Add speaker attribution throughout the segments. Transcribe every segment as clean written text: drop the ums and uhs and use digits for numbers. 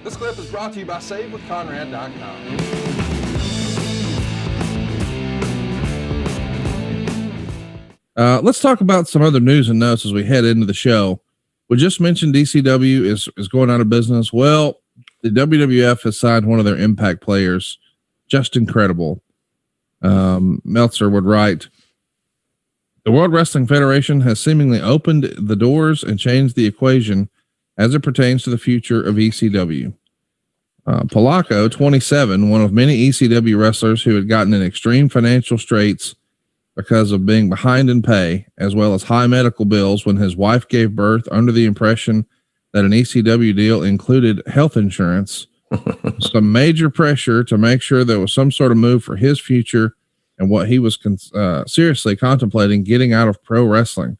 Speaker 1: This clip is brought to you by SaveWithConrad.com.
Speaker 2: Let's talk about some other news and notes as we head into the show. We just mentioned ECW is going out of business. Well, the WWF has signed one of their Impact players. Just incredible. Meltzer would write, the World Wrestling Federation has seemingly opened the doors and changed the equation as it pertains to the future of ECW. Polaco, 27, one of many ECW wrestlers who had gotten in extreme financial straits because of being behind in pay, as well as high medical bills when his wife gave birth, under the impression that an ECW deal included health insurance, some major pressure to make sure there was some sort of move for his future and what he was seriously contemplating getting out of pro wrestling.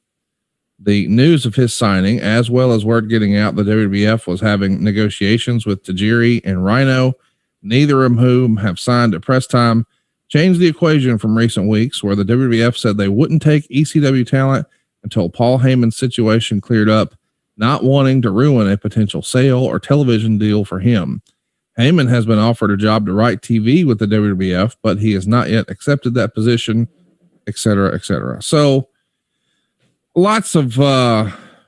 Speaker 2: The news of his signing, as well as word getting out, the WWF was having negotiations with Tajiri and Rhino, neither of whom have signed at press time, changed the equation from recent weeks, where the WWF said they wouldn't take ECW talent until Paul Heyman's situation cleared up, not wanting to ruin a potential sale or television deal for him. Heyman has been offered a job to write TV with the WWF, but he has not yet accepted that position, etc., etc. So lots of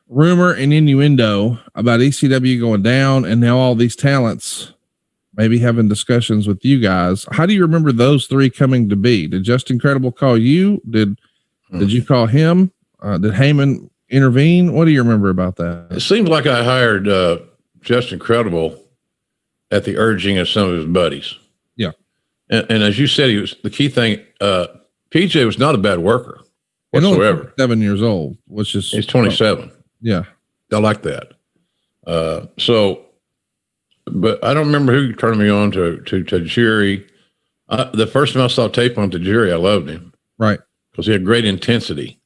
Speaker 2: rumor and innuendo about ECW going down, and now all these talents maybe having discussions with you guys. How do you remember those three coming to be? Did Just Incredible call you? Did you call him? Did Heyman intervene? What do you remember about that?
Speaker 3: It seems like I hired Just Incredible at the urging of some of his buddies.
Speaker 2: Yeah.
Speaker 3: And as you said, he was the key thing. PJ was not a bad worker whatsoever.
Speaker 2: 7 years old, which is
Speaker 3: he's 27.
Speaker 2: Yeah.
Speaker 3: I like that. But I don't remember who turned me on to Tajiri. The first time I saw tape on Tajiri, I loved him.
Speaker 2: Right.
Speaker 3: Because he had great intensity.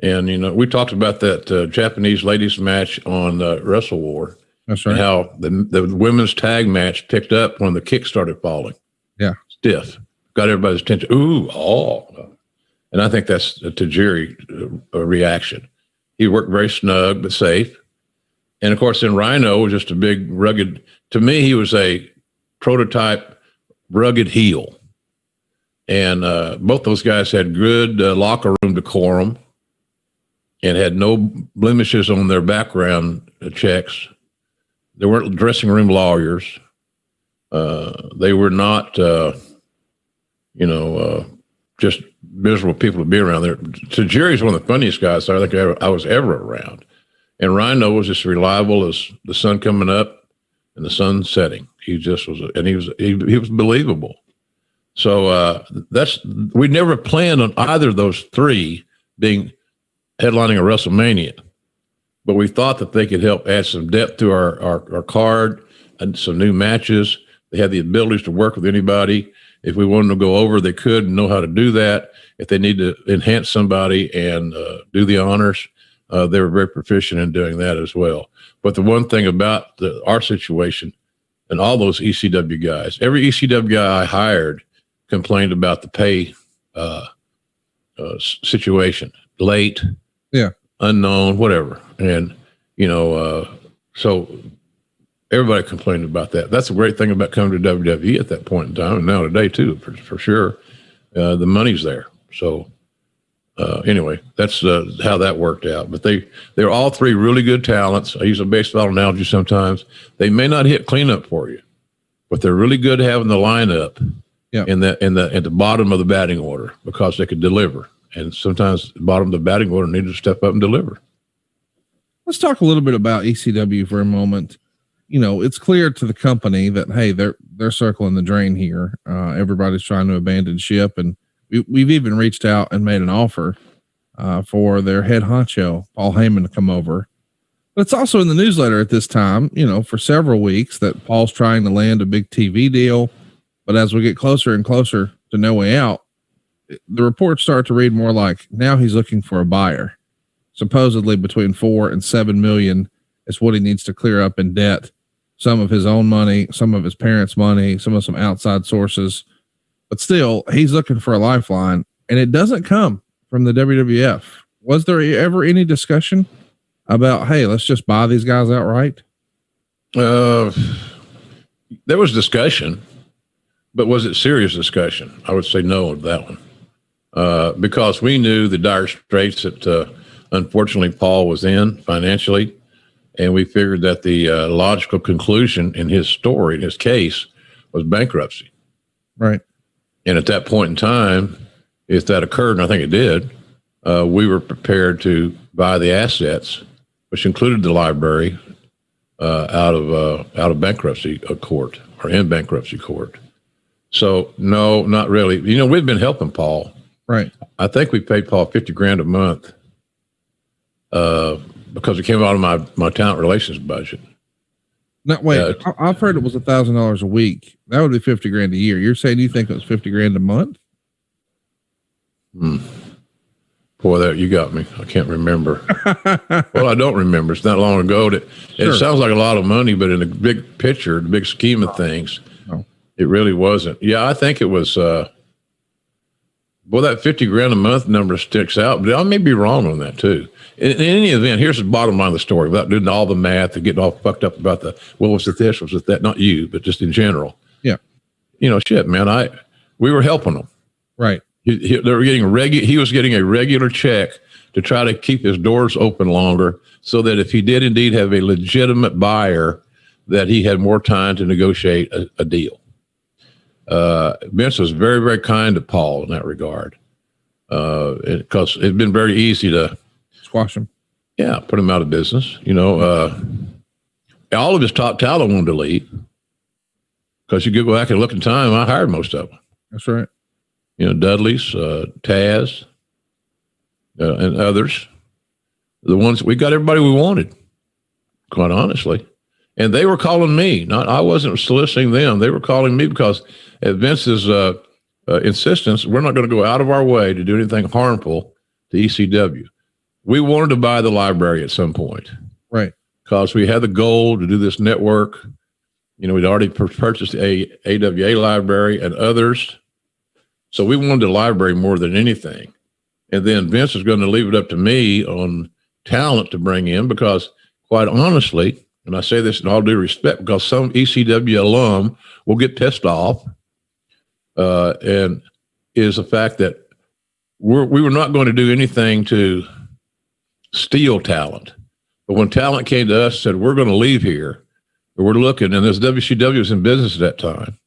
Speaker 3: And, you know, we talked about that Japanese ladies match on Wrestle War.
Speaker 2: That's right.
Speaker 3: And how the women's tag match picked up when the kick started falling.
Speaker 2: Yeah.
Speaker 3: Stiff. Got everybody's attention. Ooh, oh. And I think that's a Tajiri reaction. He worked very snug but safe. And of course, then Rhino was just a big rugged, to me, he was a prototype rugged heel. And both those guys had good locker room decorum and had no blemishes on their background checks. They weren't dressing room lawyers. They were not, just miserable people to be around there. Tajiri's one of the funniest guys I think I was ever around. And Rhino was just reliable as the sun coming up and the sun setting. He just was, and he was believable. So we never planned on either of those three being headlining a WrestleMania, but we thought that they could help add some depth to our card and some new matches. They had the abilities to work with anybody. If we wanted to go over, they could and know how to do that. If they need to enhance somebody and do the honors, they were very proficient in doing that as well. But the one thing about our situation and all those ECW guys, every ECW guy I hired complained about the pay situation, late, unknown, whatever. And, so everybody complained about that. That's a great thing about coming to WWE at that point in time, and now today too, for sure. The money's there. So anyway, that's how that worked out. But they're all three really good talents. I use a baseball analogy sometimes. They may not hit cleanup for you, but they're really good having the lineup at the bottom of the batting order because they could deliver. And sometimes the bottom of the batting order needed to step up and deliver.
Speaker 2: Let's talk a little bit about ECW for a moment. It's clear to the company that, hey, they're circling the drain here. Everybody's trying to abandon ship, and we've even reached out and made an offer for their head honcho, Paul Heyman, to come over. But it's also in the newsletter at this time, for several weeks, that Paul's trying to land a big TV deal. But as we get closer and closer to No Way Out, the reports start to read more like now he's looking for a buyer. Supposedly between 4 and 7 million is what he needs to clear up in debt. Some of his own money, some of his parents' money, some outside sources. But still, he's looking for a lifeline, and it doesn't come from the WWF. Was there ever any discussion about, hey, let's just buy these guys outright?
Speaker 3: there was discussion, but was it serious discussion? I would say no to that one, because we knew the dire straits that unfortunately Paul was in financially, and we figured that the logical conclusion in his story, in his case, was bankruptcy.
Speaker 2: Right.
Speaker 3: And at that point in time, if that occurred, and I think it did, we were prepared to buy the assets, which included the library, out of bankruptcy court or in bankruptcy court. So no, not really. You know, we've been helping Paul.
Speaker 2: Right.
Speaker 3: I think we paid Paul $50,000 a month because it came out of my talent relations budget.
Speaker 2: No, wait. I've heard it was $1,000 a week. That would be $50,000 a year. You're saying you think it was $50,000 a month?
Speaker 3: Boy, you got me. I can't remember. Well, I don't remember. It's not long ago. It sounds like a lot of money, but in the big picture, the big scheme of things, it really wasn't. Yeah, I think it was. That $50,000 a month number sticks out, but I may be wrong on that too. In any event, here's the bottom line of the story without doing all the math and getting all fucked up about was it this, was it that? Not you, but just in general.
Speaker 2: Yeah.
Speaker 3: You know, shit, man. We were helping them.
Speaker 2: Right.
Speaker 3: They were getting he was getting a regular check to try to keep his doors open longer, so that if he did indeed have a legitimate buyer, that he had more time to negotiate a deal. Vince was very, very kind to Paul in that regard, because it'd been very easy to
Speaker 2: squash him.
Speaker 3: Yeah, put him out of business. You know, all of his top talent wanted to leave, because you could go back and look in time. I hired most of them.
Speaker 2: That's right.
Speaker 3: You know, Dudley's, Taz, and others. The ones we got everybody we wanted, quite honestly. And they were calling me. I wasn't soliciting them. They were calling me because at Vince's insistence, we're not going to go out of our way to do anything harmful to ECW. We wanted to buy the library at some point.
Speaker 2: Right.
Speaker 3: Because we had the goal to do this network. You know, we'd already purchased a AWA library and others. So we wanted the library more than anything. And then Vince is going to leave it up to me on talent to bring in, because quite honestly, and I say this in all due respect, because some ECW alum will get pissed off, and is the fact that we were not going to do anything to steal talent. But when talent came to us and said, we're going to leave here, we're looking, and this WCW was in business at that time.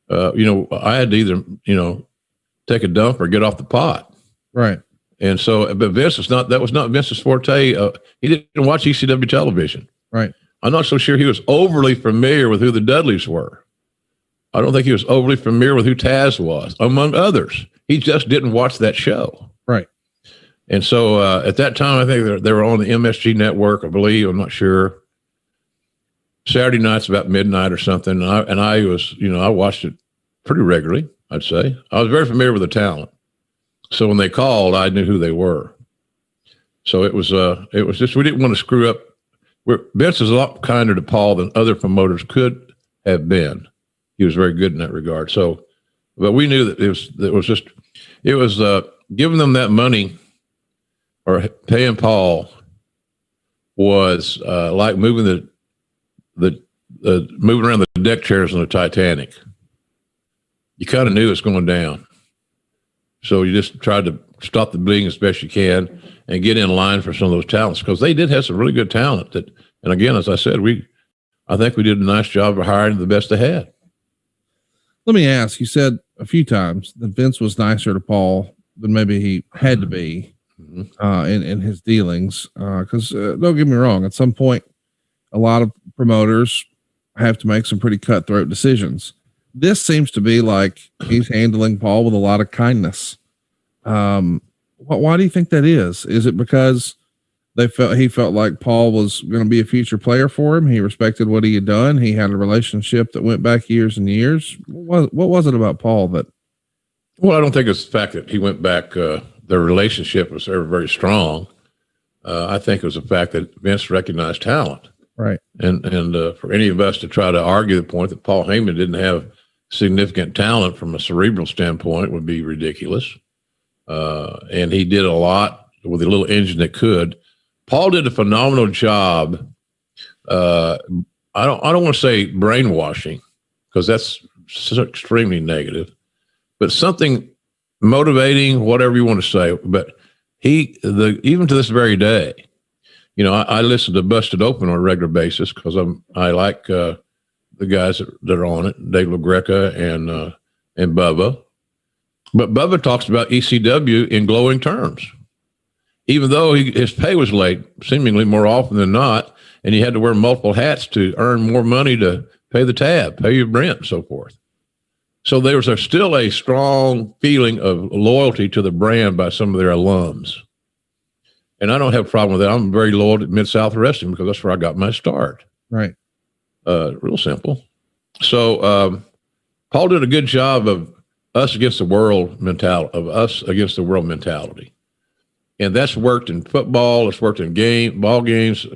Speaker 3: You know, I had to either, you know, take a dump or get off the pot.
Speaker 2: Right.
Speaker 3: And so, but Vince that was not Vince's forte. He didn't watch ECW television.
Speaker 2: Right.
Speaker 3: I'm not so sure he was overly familiar with who the Dudleys were. I don't think he was overly familiar with who Taz was, among others. He just didn't watch that show.
Speaker 2: Right.
Speaker 3: And so at that time, I think they were on the MSG network, I believe. I'm not sure. Saturday nights about midnight or something. And I was, you know, I watched it pretty regularly, I'd say. I was very familiar with the talent. So when they called, I knew who they were. So it was just, we didn't want to screw up. Vince is a lot kinder to Paul than other promoters could have been. He was very good in that regard. So, but we knew that it was giving them that money or paying Paul was like moving moving around the deck chairs on the Titanic. You kind of knew it was going down. So you just tried to stop the bleeding as best you can and get in line for some of those talents, because they did have some really good talent. And again, as I said, I think we did a nice job of hiring the best they had.
Speaker 2: Let me ask, you said a few times that Vince was nicer to Paul than maybe he had to be in his dealings. Because don't get me wrong, at some point, a lot of promoters have to make some pretty cutthroat decisions. This seems to be like he's handling Paul with a lot of kindness. Why do you think that is? Is it because he felt like Paul was going to be a future player for him? He respected what he had done. He had a relationship that went back years and years. What was it about Paul that?
Speaker 3: Well, I don't think it's the fact that he went back. Their relationship was very, very strong. I think it was the fact that Vince recognized talent.
Speaker 2: Right.
Speaker 3: And for any of us to try to argue the point that Paul Heyman didn't have significant talent from a cerebral standpoint would be ridiculous. And he did a lot with a little engine that could. Paul did a phenomenal job. I I don't want to say brainwashing because that's so extremely negative, but something motivating, whatever you want to say. But even to this very day, I listen to Busted Open on a regular basis because I like the guys that are on it, Dave LaGreca and Bubba. But Bubba talks about ECW in glowing terms, even though his pay was late, seemingly more often than not, and he had to wear multiple hats to earn more money to pay the tab, pay your rent, and so forth. So there was still a strong feeling of loyalty to the brand by some of their alums. And I don't have a problem with that. I'm very loyal to Mid-South Wrestling because that's where I got my start.
Speaker 2: Right.
Speaker 3: Real simple. So Paul did a good job of us against the world mentality, and that's worked in football. It's worked in ball games.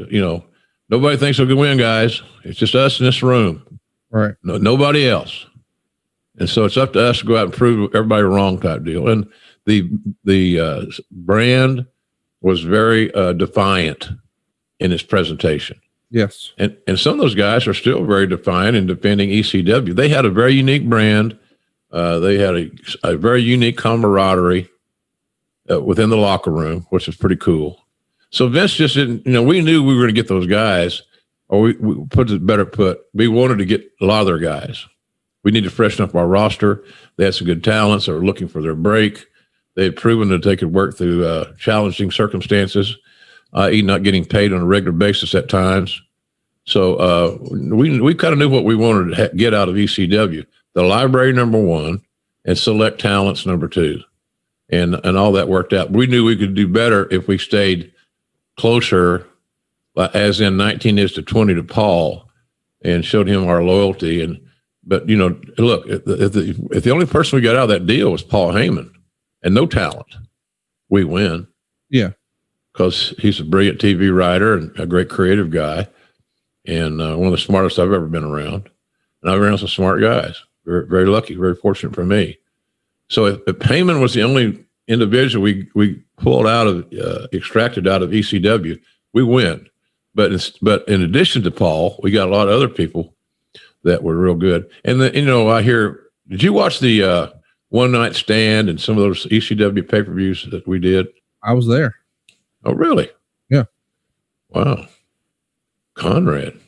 Speaker 3: Nobody thinks they'll win, guys. It's just us in this room.
Speaker 2: Right.
Speaker 3: Nobody else. And so it's up to us to go out and prove everybody wrong type deal. And the brand was very defiant in its presentation.
Speaker 2: Yes.
Speaker 3: And some of those guys are still very defiant in defending ECW. They had a very unique brand. They had a very unique camaraderie within the locker room, which is pretty cool. So Vince just didn't, we knew we were going to get those guys, or we we wanted to get a lot of their guys. We need to freshen up our roster. They had some good talents that were looking for their break. They had proven that they could work through challenging i.e. not getting paid on a regular basis at times. So we kind of knew what we wanted to get out of ECW. The library, number one, and select talents, number two. And all that worked out. We knew we could do better if we stayed closer, as in 19 is to 20 to Paul, and showed him our loyalty. But look, if the only person we got out of that deal was Paul Heyman and no talent, we win.
Speaker 2: Yeah. Because
Speaker 3: he's a brilliant TV writer and a great creative guy, and one of the smartest I've ever been around. And I've been around some smart guys. Very, very lucky, very fortunate for me. So if Heyman was the only individual we pulled extracted out of ECW, we win. But in addition to Paul, we got a lot of other people that were real good. And I hear, did you watch the One Night Stand and some of those ECW pay-per-views that we did?
Speaker 2: I was there.
Speaker 3: Oh, really?
Speaker 2: Yeah.
Speaker 3: Wow. Conrad.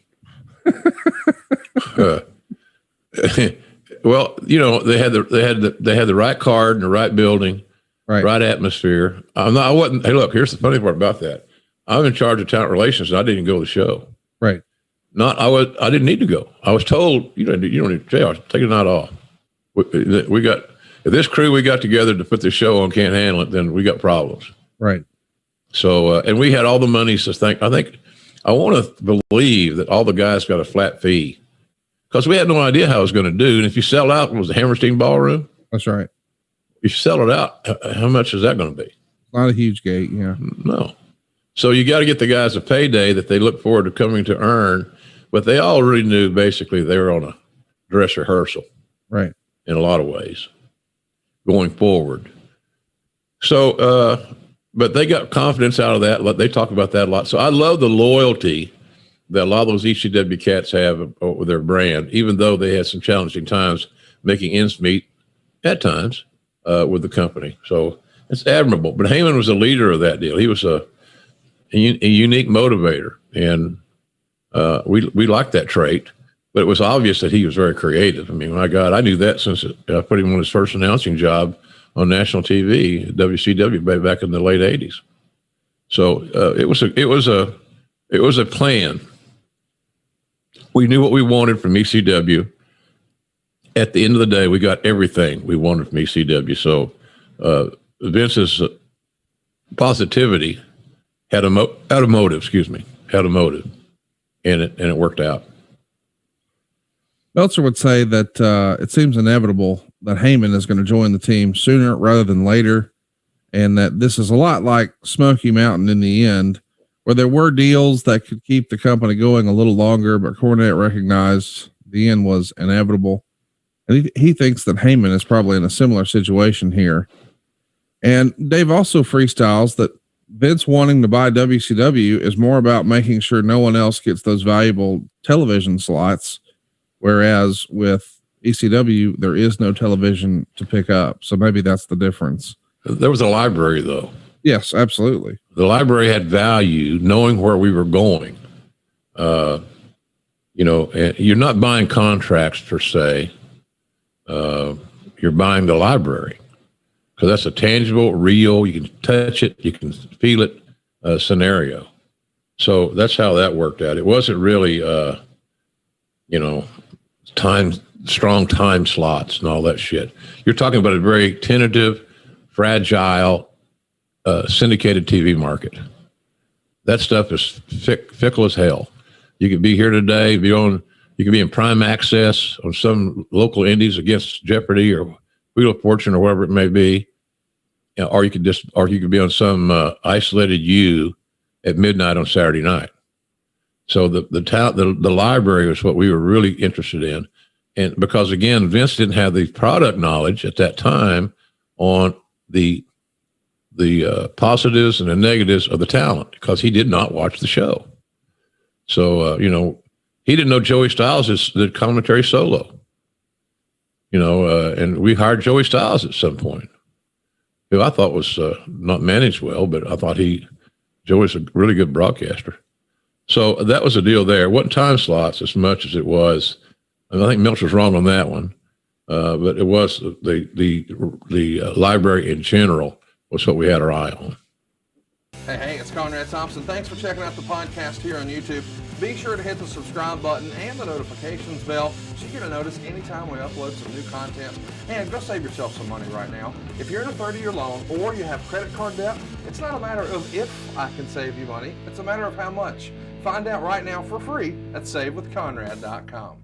Speaker 3: Well, they had the right card and the right building, right atmosphere. Hey, look, here's the funny part about that. I'm in charge of talent relations, and I didn't go to the show.
Speaker 2: Right.
Speaker 3: I didn't need to go. I was told you don't need to jail. Take a night off. If this crew we got together to put this show on can't handle it, then we got problems.
Speaker 2: Right.
Speaker 3: So, and we had all the money. So I want to believe that all the guys got a flat fee because we had no idea how it was going to do. And if you sell out, was the Hammerstein Ballroom?
Speaker 2: That's right.
Speaker 3: If you sell it out, how much is that going to be?
Speaker 2: Not a huge gate. Yeah.
Speaker 3: No. So you got to get the guys a payday that they look forward to coming to earn, but they all really knew basically they were on a dress rehearsal.
Speaker 2: Right.
Speaker 3: In a lot of ways going forward. So, but they got confidence out of that. They talk about that a lot. So I love the loyalty that a lot of those ECW cats have with their brand, even though they had some challenging times making ends meet at times with the company. So it's admirable. But Heyman was a leader of that deal. He was a unique motivator, and we liked that trait. But it was obvious that he was very creative. I mean, my God, I knew that since I put him on his first announcing job on national TV, WCW, back in the late '80s. So it was a plan. We knew what we wanted from ECW. At the end of the day, we got everything we wanted from ECW. So Vince's positivity had a motive, and it worked out.
Speaker 2: Meltzer would say that it seems inevitable that Heyman is going to join the team sooner rather than later, and that this is a lot like Smoky Mountain in the end, where there were deals that could keep the company going a little longer, but Cornette recognized the end was inevitable. And he thinks that Heyman is probably in a similar situation here. And Dave also freestyles that Vince wanting to buy WCW is more about making sure no one else gets those valuable television slots. Whereas with ECW, there is no television to pick up. So maybe that's the difference.
Speaker 3: There was a library, though.
Speaker 2: Yes, absolutely.
Speaker 3: The library had value, knowing where we were going. You know, and you're not buying contracts per se. You're buying the library because that's a tangible, real, you can touch it, you can feel it scenario. So that's how that worked out. It wasn't really, you know, strong time slots and all that shit. You're talking about a very tentative, fragile, syndicated TV market. That stuff is fickle as hell. You could be here today, you could be in prime access on some local indies against Jeopardy or Wheel of Fortune or whatever it may be, you know, or you could be on some isolated U at midnight on Saturday night. So the library was what we were really interested in, and because again, Vince didn't have the product knowledge at that time on the positives and the negatives of the talent because he did not watch the show. So, you know, he didn't know Joey Styles is the commentary solo, you know, and we hired Joey Styles at some point, who I thought was not managed well, but I thought Joey's a really good broadcaster. So that was the deal there. It wasn't time slots as much as it was, and I think Milch was wrong on that one, but it was the library in general was what we had our eye on.
Speaker 1: Hey, it's Conrad Thompson. Thanks for checking out the podcast here on YouTube. Be sure to hit the subscribe button and the notifications bell so you get a notice anytime we upload some new content. And go save yourself some money right now. If you're in a 30-year loan or you have credit card debt, it's not a matter of if I can save you money. It's a matter of how much. Find out right now for free at SaveWithConrad.com.